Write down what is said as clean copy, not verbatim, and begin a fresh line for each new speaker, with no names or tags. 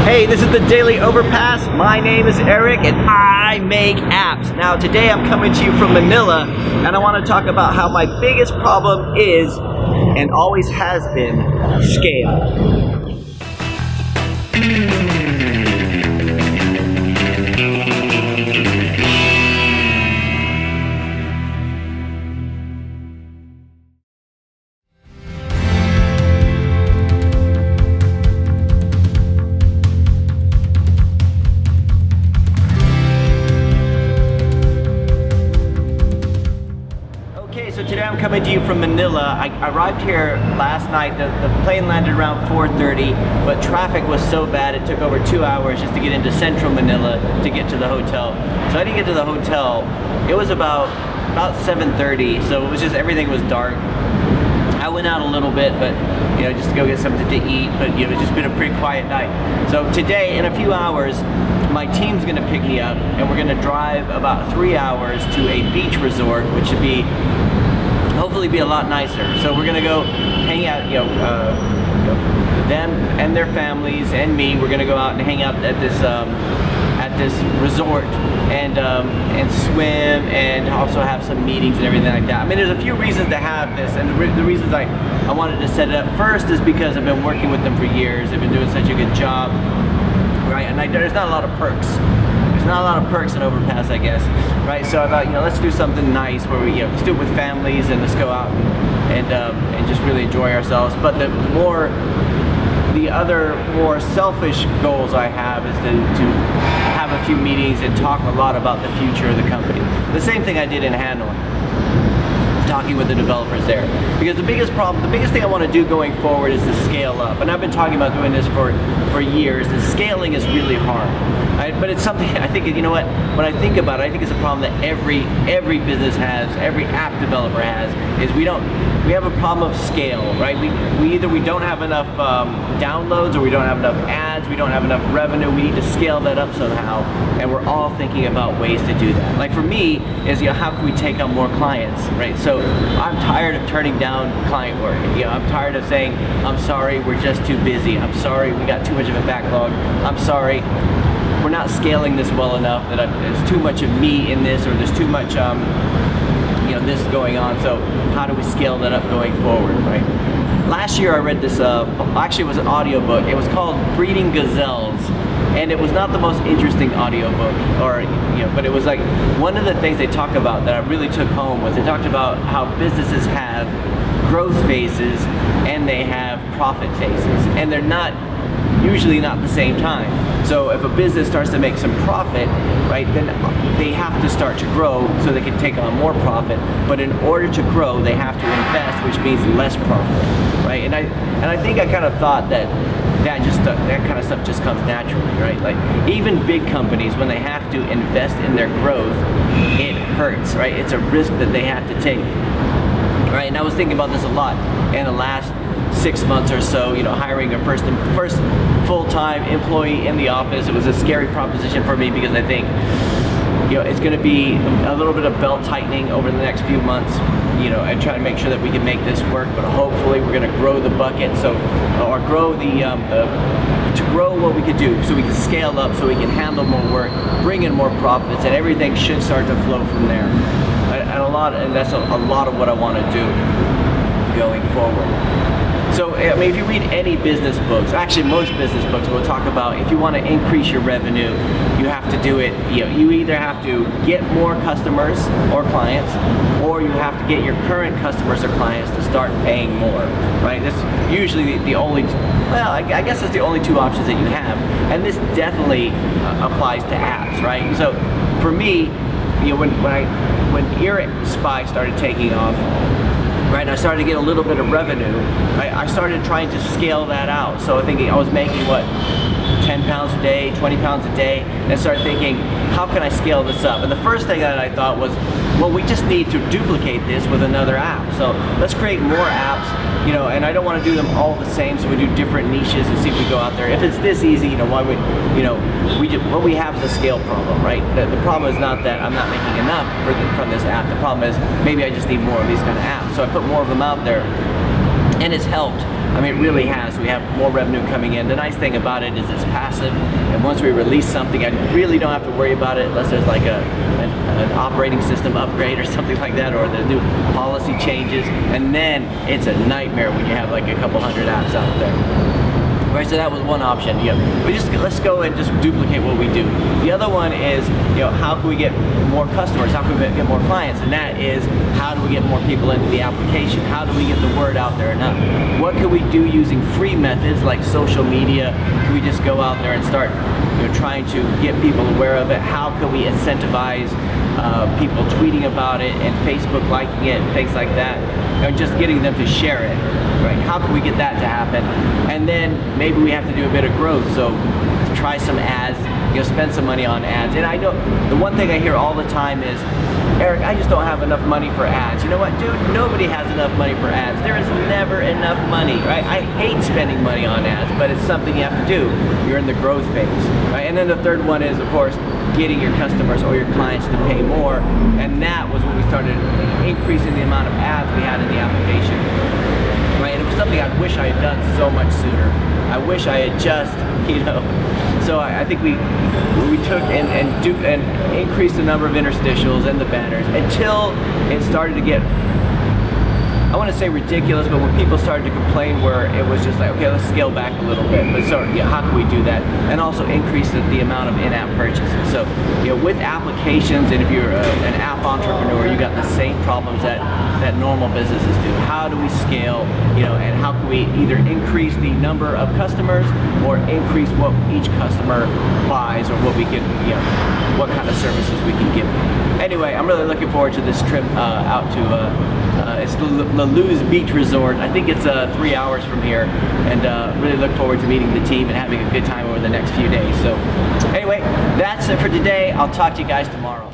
Hey, this is the Daily Overpass. My name is Eric and I make apps. Now today I'm coming to you from Manila and I want to talk about how my biggest problem is and always has been scale. So today I'm coming to you from Manila. I arrived here last night. The plane landed around 4:30, but traffic was so bad it took over 2 hours just to get into central Manila to get to the hotel. So I didn't get to the hotel. It was about 7:30, so it was just everything was dark. I went out a little bit, but just to go get something to eat, but it's just been a pretty quiet night. So today, in a few hours, my team's gonna pick me up and we're gonna drive about 3 hours to a beach resort, which should be hopefully be a lot nicer. So we're gonna go hang out, them and their families and me. We're gonna go out and hang out at this resort and swim and also have some meetings and everything like that. I mean, there's a few reasons to have this, and the reasons I wanted to set it up first is because I've been working with them for years. They've been doing such a good job, right? And there's not a lot of perks. Not a lot of perks in Overpass, I guess, right? So I thought, let's do something nice where we, let's do it with families and let's go out and just really enjoy ourselves. But the other more selfish goals I have is to have a few meetings and talk a lot about the future of the company. The same thing I did in Hanoi, talking with the developers there. Because the biggest thing I want to do going forward is to scale up. And I've been talking about doing this for years. The scaling is really hard. But it's something, I think, when I think about it, I think it's a problem that every business has, every app developer has, is we have a problem of scale, right? We don't have enough downloads, or we don't have enough ads, we don't have enough revenue. We need to scale that up somehow, and we're all thinking about ways to do that. Like for me, is how can we take on more clients, right? So I'm tired of turning down client work. I'm tired of saying, I'm sorry, we're just too busy. I'm sorry, we got too much of a backlog. I'm sorry, we're not scaling this well enough, that there's too much of me in this, or there's too much this going on. So how do we scale that up going forward, right? Last year I read this, actually it was an audiobook. It was called Breeding Gazelles, and it was not the most interesting audiobook, but it was like one of the things they talk about that I really took home was they talked about how businesses have growth phases and they have profit phases, and they're usually not the same time. So if a business starts to make some profit, right, then they have to start to grow so they can take on more profit. But in order to grow, they have to invest, which means less profit, right? And I think I kind of thought that kind of stuff just comes naturally, right? Like even big companies, when they have to invest in their growth, it hurts, right? It's a risk that they have to take, right? And I was thinking about this a lot in the last 6 months or so, hiring a first full-time employee in the office. It was a scary proposition for me because I think, it's going to be a little bit of belt tightening over the next few months, and try to make sure that we can make this work. But hopefully we're going to grow the bucket, or grow to grow what we could do, so we can scale up, so we can handle more work, bring in more profits, and everything should start to flow from there. And that's a lot of what I want to do going forward. So, I mean, if you read any business books, actually most business books will talk about if you want to increase your revenue, you have to do it, you either have to get more customers or clients, or you have to get your current customers or clients to start paying more, right? That's usually the only, well, I guess it's the only two options that you have. And this definitely applies to apps, right? So, for me, when Eric Spy started taking off, right, and I started to get a little bit of revenue, I started trying to scale that out. So I think I was making, what, 10 pounds a day, 20 pounds a day, and I started thinking, how can I scale this up? And the first thing that I thought was, well, we just need to duplicate this with another app. So let's create more apps, and I don't want to do them all the same, so we do different niches and see if we go out there. If it's this easy, why would, what we have is a scale problem, right? The problem is not that I'm not making enough from this app. The problem is maybe I just need more of these kind of apps. So I put more of them out there, and it's helped. I mean, it really has. We have more revenue coming in. The nice thing about it is it's passive, and once we release something, I really don't have to worry about it unless there's like an operating system upgrade or something like that, or the new policy changes, and then it's a nightmare when you have like a couple hundred apps out there. Right, so that was one option. Let's go and just duplicate what we do. The other one is, how can we get more customers? How can we get more clients? And that is, how do we get more people into the application? How do we get the word out there enough? What can we do using free methods like social media? Can we just go out there and start, trying to get people aware of it? How can we incentivize people tweeting about it and Facebook liking it and things like that? Just getting them to share it. Right? How can we get that to happen? And then maybe we have to do a bit of growth. So try some ads, spend some money on ads. And I know the one thing I hear all the time is, Eric, I just don't have enough money for ads. You know what, dude? Nobody has enough money for ads. There is never enough money, right? I hate spending money on ads, but it's something you have to do. You're in the growth phase, right? And then the third one is, of course, getting your customers or your clients to pay more. And that was when we started increasing the amount of ads we had in the application. Right? And it was something I wish I had done so much sooner. I wish I had just, so I think we took and increased the number of interstitials and the banners until it started to get, I want to say ridiculous, but when people started to complain, where it was just like, okay, let's scale back a little bit. But so, how can we do that? And also increase the amount of in-app purchases. So, with applications, and if you're an app entrepreneur, you got the same problems that normal businesses do. How do we scale, and how can we either increase the number of customers or increase what each customer buys, or what we can, what kind of services we can give them. Anyway, I'm really looking forward to this trip out to it's the Luz Beach Resort. I think it's 3 hours from here, and really look forward to meeting the team and having a good time over the next few days. So anyway, that's it for today. I'll talk to you guys tomorrow.